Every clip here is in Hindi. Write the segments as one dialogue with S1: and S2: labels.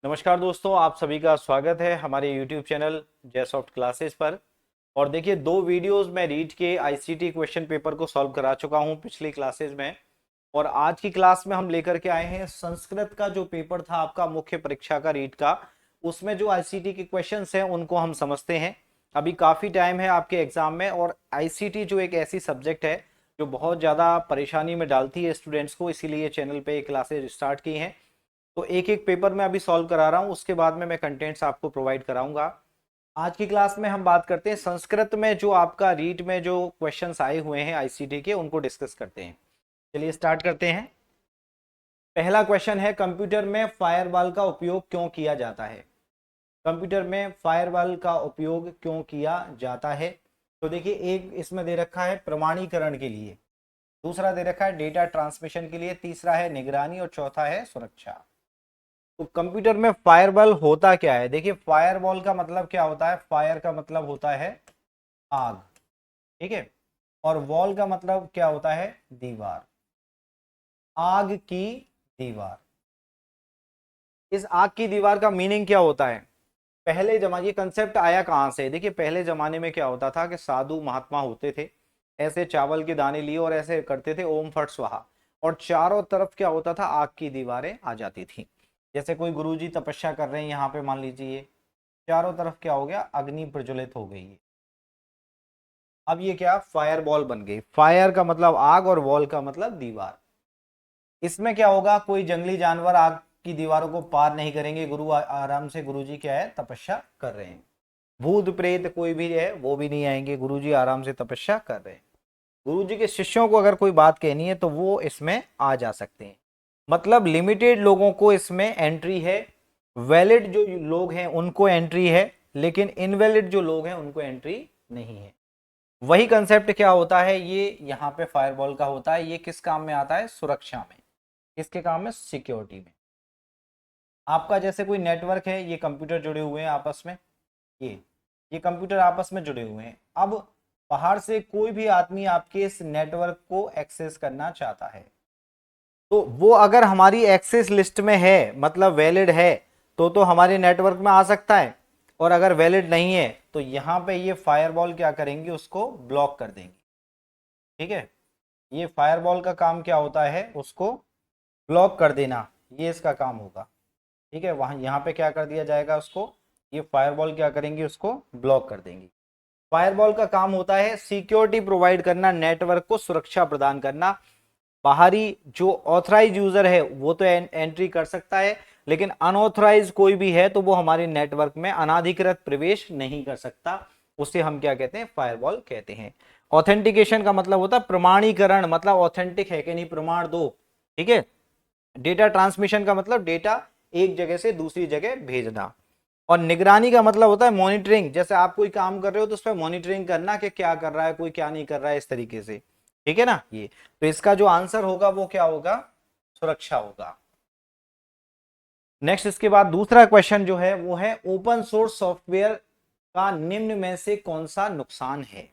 S1: नमस्कार दोस्तों, आप सभी का स्वागत है हमारे YouTube चैनल जयसॉफ्ट क्लासेस पर। और देखिए, दो वीडियोस मैं रीट के आईसीटी क्वेश्चन पेपर को सॉल्व करा चुका हूं पिछली क्लासेस में। और आज की क्लास में हम लेकर के आए हैं संस्कृत का जो पेपर था आपका मुख्य परीक्षा का रीट का। उसमें जो आईसीटी के क्वेश्चंस हैं उनको हम समझते हैं। अभी काफ़ी टाइम है आपके एग्जाम में, और आईसीटी जो एक ऐसी सब्जेक्ट है जो बहुत ज़्यादा परेशानी में डालती है स्टूडेंट्स को, इसीलिए चैनल पे क्लासेज स्टार्ट की हैं। तो एक एक पेपर मैं अभी सॉल्व करा रहा हूँ, उसके बाद में मैं कंटेंट्स आपको प्रोवाइड कराऊंगा। आज की क्लास में हम बात करते हैं संस्कृत में जो आपका रीट में जो क्वेश्चंस आए हुए हैं आईसीटी के, उनको डिस्कस करते हैं। चलिए स्टार्ट करते हैं। पहला क्वेश्चन है, कंप्यूटर में फायरवॉल का उपयोग क्यों किया जाता है? कंप्यूटर में फायरवॉल का उपयोग क्यों किया जाता है? तो देखिए, एक इसमें दे रखा है प्रमाणीकरण के लिए, दूसरा दे रखा है डेटा ट्रांसमिशन के लिए, तीसरा है निगरानी और चौथा है सुरक्षा। तो कंप्यूटर में फायरवॉल होता क्या है? देखिए, फायरवॉल का मतलब क्या होता है? फायर का मतलब होता है आग, ठीक है। और वॉल का मतलब क्या होता है? दीवार, आग की दीवार। इस आग की दीवार का मीनिंग क्या होता है? पहले जमाने, ये कंसेप्ट आया कहां से? देखिए, पहले जमाने में क्या होता था कि साधु महात्मा होते थे, ऐसे चावल के दाने लिए और ऐसे करते थे ओम फट स्वाहा, और चारों तरफ क्या होता था? आग की दीवारें आ जाती थी। जैसे कोई गुरुजी तपस्या कर रहे हैं यहाँ पे, मान लीजिए, चारों तरफ क्या हो गया? अग्नि प्रज्वलित हो गई है। अब ये क्या? फायर बॉल बन गई। फायर का मतलब आग और वॉल का मतलब दीवार। इसमें क्या होगा? कोई जंगली जानवर आग की दीवारों को पार नहीं करेंगे। आराम से गुरुजी क्या है? तपस्या कर रहे हैं। भूत प्रेत कोई भी है वो भी नहीं आएंगे, गुरुजी आराम से तपस्या कर रहे हैं। गुरुजी के शिष्यों को अगर कोई बात कहनी है तो वो इसमें आ जा सकते हैं। मतलब लिमिटेड लोगों को इसमें एंट्री है। वैलिड जो लोग हैं उनको एंट्री है, लेकिन इनवैलिड जो लोग हैं उनको एंट्री नहीं है। वही कंसेप्ट क्या होता है? ये यहाँ पे फायरवॉल का होता है। ये किस काम में आता है? सुरक्षा में। किसके काम में? सिक्योरिटी में। आपका जैसे कोई नेटवर्क है, ये कंप्यूटर जुड़े हुए हैं आपस में, ये ये कंप्यूटर आपस में जुड़े हुए हैं। अब बाहर से कोई भी आदमी आपके इस नेटवर्क को एक्सेस करना चाहता है, तो वो अगर हमारी एक्सेस लिस्ट में है, मतलब वैलिड है, तो हमारे नेटवर्क में आ सकता है। और अगर वैलिड नहीं है तो यहाँ पे ये फायरवॉल क्या करेंगे? उसको ब्लॉक कर देंगे, ठीक है। ये फायरवॉल का काम क्या होता है? उसको ब्लॉक कर देना, ये इसका काम होगा, ठीक है। वहां यहाँ पे क्या कर दिया जाएगा? उसको, ये फायरवॉल क्या करेंगे? उसको ब्लॉक कर देंगे। फायरवॉल का काम होता है सिक्योरिटी प्रोवाइड करना, नेटवर्क को सुरक्षा प्रदान करना। बाहरी जो ऑथराइज यूजर है वो तो एंट्री कर सकता है, लेकिन अनऑथराइज कोई भी है तो वो हमारे नेटवर्क में अनाधिकृत प्रवेश नहीं कर सकता। उसे हम क्या कहते हैं? फायरवॉल कहते हैं। ऑथेंटिकेशन का मतलब होता है प्रमाणीकरण, मतलब ऑथेंटिक है कि नहीं, प्रमाण दो, ठीक है। डेटा ट्रांसमिशन का मतलब डेटा एक जगह से दूसरी जगह भेजना। और निगरानी का मतलब होता है मॉनिटरिंग। जैसे आप कोई काम कर रहे हो तो उस पर मॉनिटरिंग करना कि क्या कर रहा है, कोई क्या नहीं कर रहा है, इस तरीके से, ठीक है ना। ये तो इसका जो आंसर होगा वो क्या होगा? सुरक्षा होगा। नेक्स्ट, इसके बाद दूसरा क्वेश्चन जो है वो है, ओपन सोर्स सॉफ्टवेयर का निम्न में से कौन सा नुकसान है?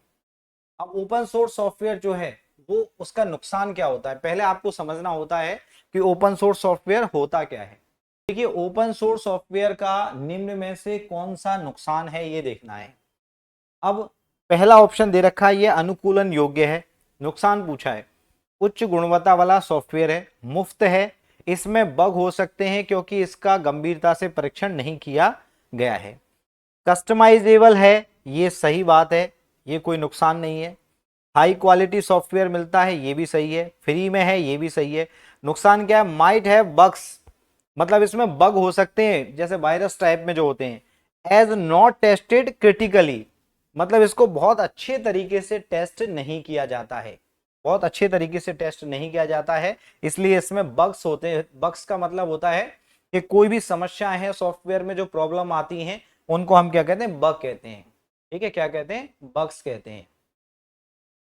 S1: अब ओपन सोर्स सॉफ्टवेयर जो है वो, उसका नुकसान क्या होता है? पहले आपको समझना होता है कि ओपन सोर्स सॉफ्टवेयर होता क्या है। देखिए, ओपन सोर्स सॉफ्टवेयर का निम्न में से कौन सा नुकसान है ये देखना है। अब पहला ऑप्शन दे रखा है, ये अनुकूलन योग्य है। नुकसान पूछा है, उच्च गुणवत्ता वाला सॉफ्टवेयर है, मुफ्त है, इसमें बग हो सकते हैं क्योंकि इसका गंभीरता से परीक्षण नहीं किया गया है। कस्टमाइजेबल है, ये सही बात है, ये कोई नुकसान नहीं है। हाई क्वालिटी सॉफ्टवेयर मिलता है, ये भी सही है। फ्री में है, ये भी सही है। नुकसान क्या है? माइट है बग्स, मतलब इसमें बग हो सकते हैं जैसे वायरस टाइप में जो होते हैं। एज नॉट टेस्टेड क्रिटिकली, मतलब इसको बहुत अच्छे तरीके से टेस्ट नहीं किया जाता है, बहुत अच्छे तरीके से टेस्ट नहीं किया जाता है, इसलिए इसमें बग्स होते हैं। बग्स का मतलब होता है कि कोई भी समस्या है सॉफ्टवेयर में, जो प्रॉब्लम आती हैं उनको हम क्या कहते हैं? बग कहते हैं, ठीक है। क्या कहते हैं? बग्स कहते हैं।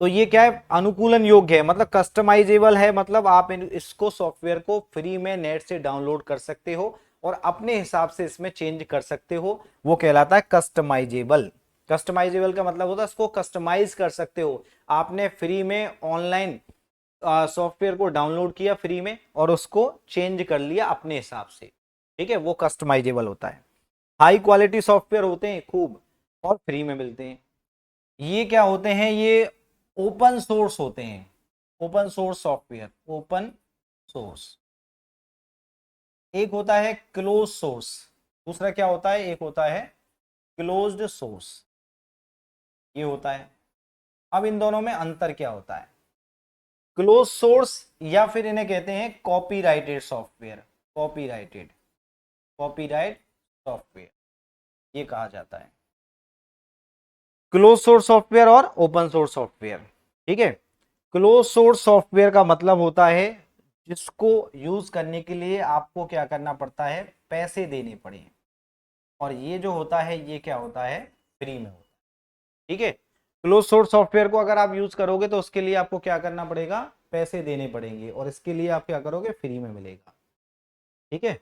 S1: तो ये क्या है? अनुकूलन योग्य है, मतलब कस्टमाइजेबल है, मतलब आप इसको सॉफ्टवेयर को फ्री में नेट से डाउनलोड कर सकते हो और अपने हिसाब से इसमें चेंज कर सकते हो, वो कहलाता है कस्टमाइजेबल। कस्टमाइजेबल का मतलब होता है इसको कस्टमाइज कर सकते हो। आपने फ्री में ऑनलाइन सॉफ्टवेयर को डाउनलोड किया फ्री में और उसको चेंज कर लिया अपने हिसाब से, ठीक है, वो कस्टमाइजेबल होता है। हाई क्वालिटी सॉफ्टवेयर होते हैं खूब और फ्री में मिलते हैं। ये क्या होते हैं, ये ओपन सोर्स होते हैं, open source software, open source. एक होता है क्लोज सोर्स, दूसरा क्या होता है, एक होता है क्लोज्ड सोर्स, ये होता है। अब इन दोनों में अंतर क्या होता है, क्लोज सोर्स या फिर इन्हें कहते हैं copyrighted software, copyrighted, copyright software ये कहा जाता है, क्लोज सोर्स सॉफ्टवेयर और ओपन सोर्स सॉफ्टवेयर। ठीक है, क्लोज सोर्स सॉफ्टवेयर का मतलब होता है जिसको यूज करने के लिए आपको क्या करना पड़ता है, पैसे देने पड़े, और ये जो होता है ये क्या होता है, फ्री में होता है। ठीक है, क्लोज सोर्स सॉफ्टवेयर को अगर आप यूज करोगे तो उसके लिए आपको क्या करना पड़ेगा, पैसे देने पड़ेंगे, और इसके लिए आप क्या करोगे, फ्री में मिलेगा। ठीक है,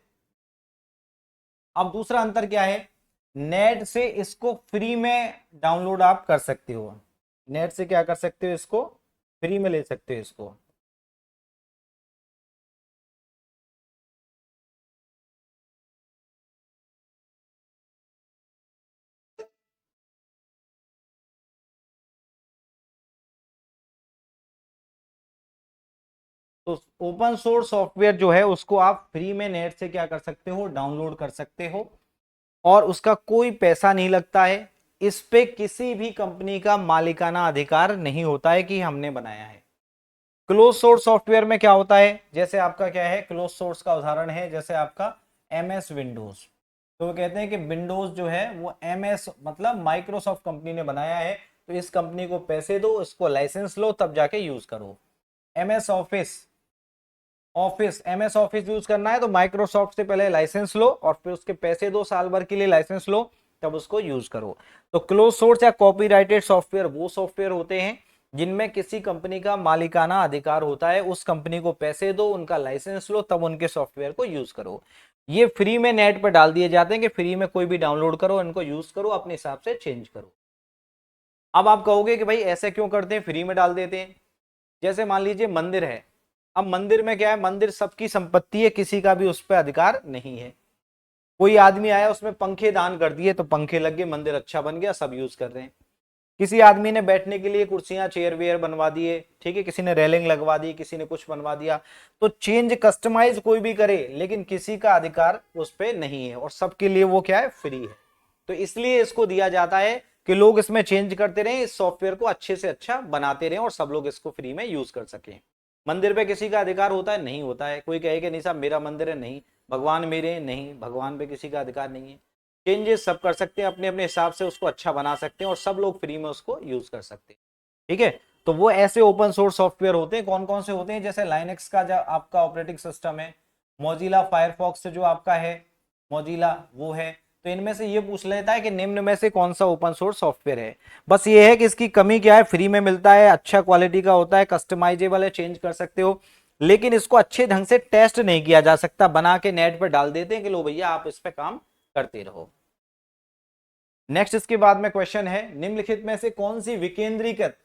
S1: अब दूसरा अंतर क्या है, नेट से इसको फ्री में डाउनलोड आप कर सकते हो, नेट से क्या कर सकते हो, इसको फ्री में ले सकते हो इसको। तो ओपन सोर्स सॉफ्टवेयर जो है उसको आप फ्री में नेट से क्या कर सकते हो, डाउनलोड कर सकते हो, और उसका कोई पैसा नहीं लगता है। इस पे किसी भी कंपनी का मालिकाना अधिकार नहीं होता है कि हमने बनाया है। क्लोज सोर्स सॉफ्टवेयर में क्या होता है, जैसे आपका क्या है, क्लोज सोर्स का उदाहरण है जैसे आपका MS विंडोज। तो वो कहते हैं कि विंडोज जो है वो MS मतलब माइक्रोसॉफ्ट कंपनी ने बनाया है, तो इस कंपनी को पैसे दो, इसको लाइसेंस लो, तब जाके यूज करो। MS office, office MS office use करना है तो माइक्रोसॉफ्ट से पहले लाइसेंस लो और फिर उसके पैसे दो, साल भर के लिए लाइसेंस लो, तब उसको यूज करो। तो क्लोज सोर्स या कॉपीराइटेड सॉफ्टवेयर वो सॉफ्टवेयर होते हैं जिनमें किसी कंपनी का मालिकाना अधिकार होता है, उस कंपनी को पैसे दो, उनका लाइसेंस लो, तब उनके सॉफ्टवेयर को यूज करो। ये फ्री में नेट पर डाल दिए जाते हैं कि फ्री में कोई भी डाउनलोड करो, इनको यूज करो, अपने हिसाब से चेंज करो। अब आप कहोगे कि भाई ऐसे क्यों करते हैं, फ्री में डाल देते हैं। जैसे मान लीजिए मंदिर है, अब मंदिर में क्या है, मंदिर सबकी संपत्ति है, किसी का भी उस पर अधिकार नहीं है। कोई आदमी आया उसमें पंखे दान कर दिए तो पंखे लग गए, मंदिर अच्छा बन गया, सब यूज कर रहे हैं। किसी आदमी ने बैठने के लिए कुर्सियां चेयर वेयर बनवा दिए, ठीक है, किसी ने रेलिंग लगवा दी, किसी ने कुछ बनवा दिया, तो चेंज कस्टमाइज कोई भी करे लेकिन किसी का अधिकार उस पर नहीं है, और सबके लिए वो क्या है, फ्री है। तो इसलिए इसको दिया जाता है कि लोग इसमें चेंज करते रहे, इस सॉफ्टवेयर को अच्छे से अच्छा बनाते रहे और सब लोग इसको फ्री में यूज कर सके। मंदिर पे किसी का अधिकार होता है, नहीं होता है। कोई कहे कि नहीं साहब मेरा मंदिर है, नहीं। भगवान मेरे हैं, नहीं, भगवान पे किसी का अधिकार नहीं है। चेंजेस सब कर सकते हैं, अपने अपने हिसाब से उसको अच्छा बना सकते हैं और सब लोग फ्री में उसको यूज कर सकते हैं। ठीक है, तो वो ऐसे ओपन सोर्स सॉफ्टवेयर होते हैं, कौन कौन से होते हैं, जैसे लाइनेक्स का जो आपका ऑपरेटिंग सिस्टम है, मोजिला फायरफॉक्स जो आपका है, मोजिला वो है। तो इनमें से ये पूछ लेता है कि निम्न में से कौन सा ओपन सोर्स सॉफ्टवेयर है। बस ये है कि इसकी कमी क्या है, फ्री में मिलता है, अच्छा क्वालिटी का होता है, कस्टमाइजेबल है, चेंज कर सकते हो, लेकिन इसको अच्छे ढंग से टेस्ट नहीं किया जा सकता, बना के नेट पर डाल देते हैं कि लो भैया आप इस पे काम करते रहो। नेक्स्ट इसके बाद में क्वेश्चन है, निम्नलिखित में से कौन सी विकेंद्रीकृत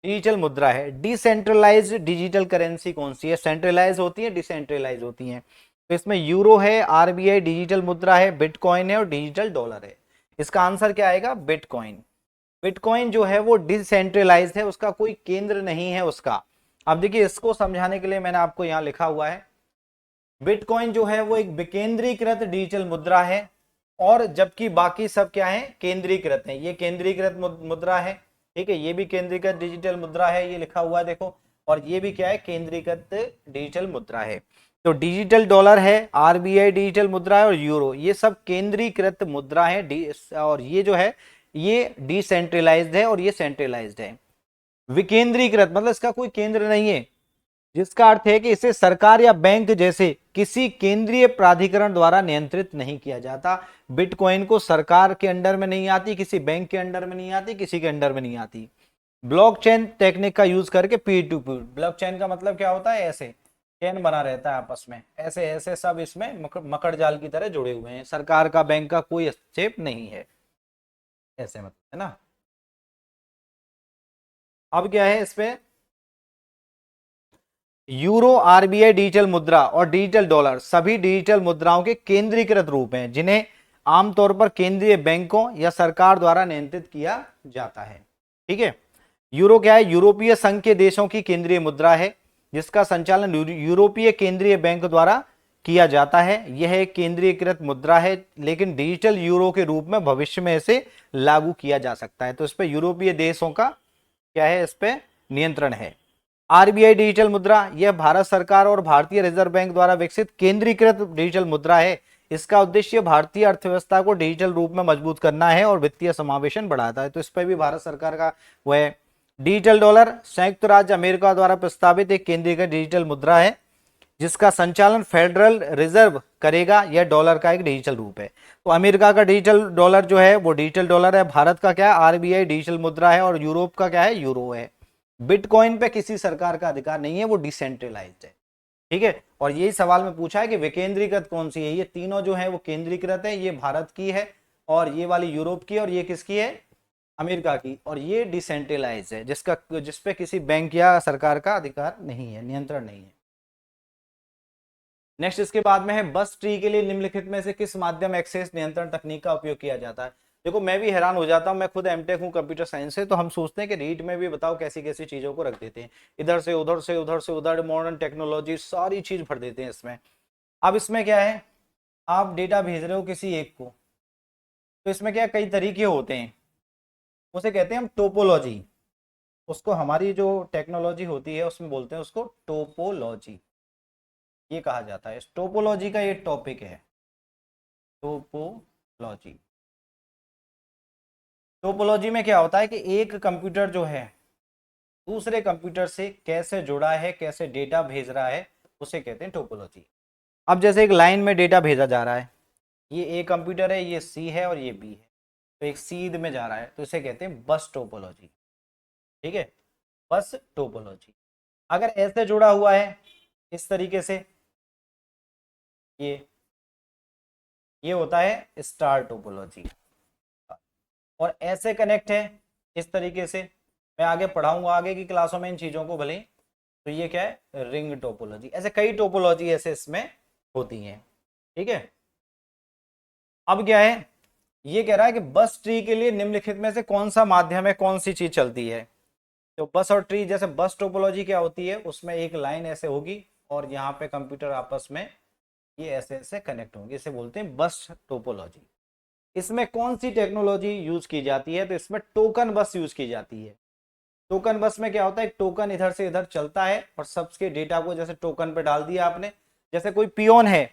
S1: डिजिटल मुद्रा है, डिसेंट्रलाइज्ड डिजिटल करेंसी कौन सी है, सेंट्रलाइज होती है, डिसेंट्रलाइज होती है। तो इसमें यूरो है, RBI डिजिटल मुद्रा है, बिटकॉइन है और डिजिटल डॉलर है। इसका आंसर क्या आएगा, बिटकॉइन। बिटकॉइन जो है वो डिसेंट्रलाइज्ड है, उसका कोई केंद्र नहीं है उसका। अब देखिए इसको समझाने के लिए मैंने आपको यहां लिखा हुआ है, बिटकॉइन जो है वो एक विकेंद्रीकृत डिजिटल मुद्रा है, और जबकि बाकी सब क्या है, केंद्रीकृत है। ये केंद्रीकृत मुद्रा है, ठीक है, ये भी केंद्रीकृत डिजिटल मुद्रा है, ये लिखा हुआ है देखो, और ये भी क्या है, केंद्रीकृत डिजिटल मुद्रा है। तो डिजिटल डॉलर है, RBI डिजिटल मुद्रा है और यूरो, ये सब केंद्रीकृत मुद्रा है। और ये जो है ये डिसेंट्रलाइज्ड है और ये सेंट्रलाइज्ड है। विकेंद्रीकृत मतलब इसका कोई केंद्र नहीं है, जिसका अर्थ है कि इसे सरकार या बैंक जैसे किसी केंद्रीय प्राधिकरण द्वारा नियंत्रित नहीं किया जाता। बिटकॉइन को सरकार के अंडर में नहीं आती, किसी बैंक के अंडर में नहीं आती, किसी के अंडर में नहीं आती। ब्लॉकचेन टेक्निक का यूज करके पीर टू पीर, ब्लॉकचेन का मतलब क्या होता है, ऐसे चेन बना रहता है आपस में, ऐसे ऐसे सब इसमें मकड़ जाल की तरह जुड़े हुए हैं, सरकार का बैंक का कोई हस्तक्षेप नहीं है, ऐसे मतलब है ना। अब क्या है इस पे, यूरो, आरबीआई डिजिटल मुद्रा और डिजिटल डॉलर सभी डिजिटल मुद्राओं के केंद्रीकृत रूप हैं जिन्हें आमतौर पर केंद्रीय बैंकों या सरकार द्वारा नियंत्रित किया जाता है। ठीक है। यूरो क्या है? यूरोपीय संघ के देशों की केंद्रीय मुद्रा है जिसका संचालन यूरोपीय केंद्रीय बैंक द्वारा किया जाता है। यह एक केंद्रीकृत मुद्रा है लेकिन डिजिटल यूरो के रूप में भविष्य में इसे लागू किया जा सकता है। तो इस पे यूरोपीय देशों का क्या है? इस पे नियंत्रण है। आरबीआई डिजिटल मुद्रा, यह भारत सरकार और भारतीय रिजर्व बैंक द्वारा विकसित केंद्रीकृत डिजिटल मुद्रा है। इसका उद्देश्य भारतीय अर्थव्यवस्था को डिजिटल रूप में मजबूत करना है और वित्तीय समावेशन बढ़ाता है। तो इस पर भी भारत सरकार का वो है। डिजिटल डॉलर संयुक्त राज्य अमेरिका द्वारा प्रस्तावित एक केंद्रीकृत डिजिटल मुद्रा है जिसका संचालन फेडरल रिजर्व करेगा। यह डॉलर का एक डिजिटल रूप है। तो अमेरिका का डिजिटल डॉलर जो है वो डिजिटल डॉलर है। भारत का क्या है? आरबीआई डिजिटल मुद्रा है। और यूरोप का क्या है? यूरो है। बिटकॉइन पे किसी सरकार का अधिकार नहीं है, वो डिसेंट्रलाइज्ड है। ठीक है। और यही सवाल में पूछा है कि विकेंद्रीकृत कौन सी है? ये तीनों जो है वो केंद्रीकृत है। ये भारत की है और ये वाली यूरोप की है और ये किसकी है? अमेरिका की। और ये डिसेंट्रलाइज्ड है जिसपे किसी बैंक या सरकार का अधिकार नहीं है, नियंत्रण नहीं है। नेक्स्ट इसके बाद में है बस ट्री के लिए निम्नलिखित में से किस माध्यम एक्सेस नियंत्रण तकनीक का उपयोग किया जाता है? देखो मैं भी हैरान हो जाता हूँ, मैं खुद एमटेक हूँ कंप्यूटर साइंस से, तो हम सोचते हैं कि रीट में भी बताओ कैसी कैसी चीजों को रख देते हैं, इधर से उधर से उधर से उधर, मॉडर्न टेक्नोलॉजी सारी चीज भर देते हैं इसमें। अब इसमें क्या है? आप डेटा भेज रहे हो किसी एक को, तो इसमें क्या कई तरीके होते हैं, उसे कहते हैं हम टोपोलॉजी। उसको हमारी जो टेक्नोलॉजी होती है उसमें बोलते हैं उसको टोपोलॉजी, ये कहा जाता है। टोपोलॉजी का ये टॉपिक है, टोपोलॉजी। टोपोलॉजी में क्या होता है कि एक कंप्यूटर जो है दूसरे कंप्यूटर से कैसे जुड़ा है, कैसे डेटा भेज रहा है, उसे कहते हैं टोपोलॉजी। अब जैसे एक लाइन में डेटा भेजा जा रहा है, ये ए कंप्यूटर है, ये सी है और ये बी है, तो एक सीध में जा रहा है, तो इसे कहते हैं बस टोपोलॉजी। ठीक है, बस टोपोलॉजी। अगर ऐसे जुड़ा हुआ है इस तरीके से, ये होता है स्टार टोपोलॉजी। और ऐसे कनेक्ट है इस तरीके से, मैं आगे पढ़ाऊंगा आगे की क्लासों में इन चीजों को भले, तो ये क्या है? Ring topology. ऐसे कई टोपोलॉजी ऐसे इसमें होती हैं। ठीक है। अब क्या है? ये कह रहा है कि बस ट्री के लिए निम्नलिखित में से कौन सा माध्यम है, कौन सी चीज चलती है? तो बस और ट्री, जैसे बस टोपोलॉजी क्या होती है, उसमें एक लाइन ऐसे होगी और यहाँ पे कंप्यूटर आपस में ये ऐसे ऐसे कनेक्ट होंगे, इसे बोलते हैं बस टोपोलॉजी। इसमें कौन सी टेक्नोलॉजी यूज की जाती है? तो इसमें टोकन बस यूज की जाती है। टोकन बस में क्या होता है? एक टोकन इधर से इधर चलता है और सबके डेटा को जैसे टोकन पे डाल दिया आपने। जैसे कोई पियोन है,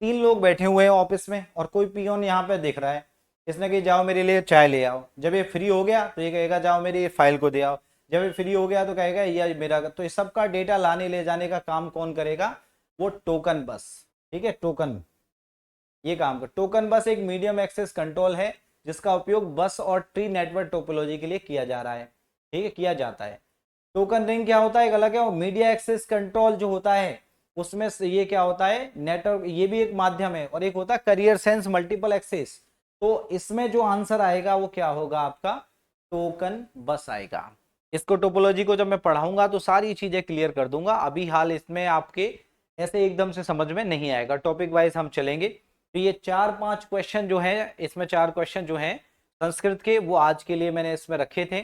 S1: 3 लोग बैठे हुए हैं ऑफिस में और कोई पियोन यहाँ पे दिख रहा है, इसने कही जाओ मेरे लिए चाय ले आओ। जब ये फ्री हो गया तो ये कहेगा जाओ मेरी ये फाइल को दे आओ। जब ये फ्री हो गया तो कहेगा ये मेरा। तो इस सबका डेटा लाने ले जाने का काम कौन करेगा? वो टोकन बस। ठीक है, टोकन ये काम कर। टोकन बस एक मीडियम एक्सेस कंट्रोल है जिसका उपयोग बस और ट्री नेटवर्क टोपोलॉजी के लिए किया जा रहा है। ठीक है, किया जाता है। टोकन रिंग क्या होता है? एक अलग है। मीडिया एक्सेस कंट्रोल जो होता है उसमें ये क्या होता है? नेटवर्क, ये भी एक माध्यम है। और एक होता है करियर सेंस मल्टीपल एक्सेस। तो इसमें जो आंसर आएगा वो क्या होगा? आपका टोकन बस आएगा। इसको टोपोलॉजी को जब मैं पढ़ाऊंगा तो सारी चीजें क्लियर कर दूंगा। अभी हाल इसमें आपके ऐसे एकदम से समझ में नहीं आएगा, टॉपिक वाइज हम चलेंगे। तो ये 4-5 क्वेश्चन जो है, इसमें 4 क्वेश्चन जो हैं संस्कृत के, वो आज के लिए मैंने इसमें रखे थे।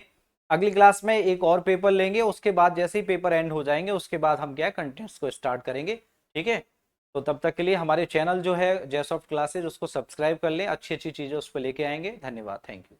S1: अगली क्लास में एक और पेपर लेंगे, उसके बाद जैसे ही पेपर एंड हो जाएंगे उसके बाद हम क्या कंटेंट्स को स्टार्ट करेंगे। ठीक है, तो तब तक के लिए हमारे चैनल जो है जयसॉफ्ट क्लासेज, उसको सब्सक्राइब कर लें। अच्छी अच्छी चीज़ें उस पर लेके आएंगे। धन्यवाद, थैंक यू।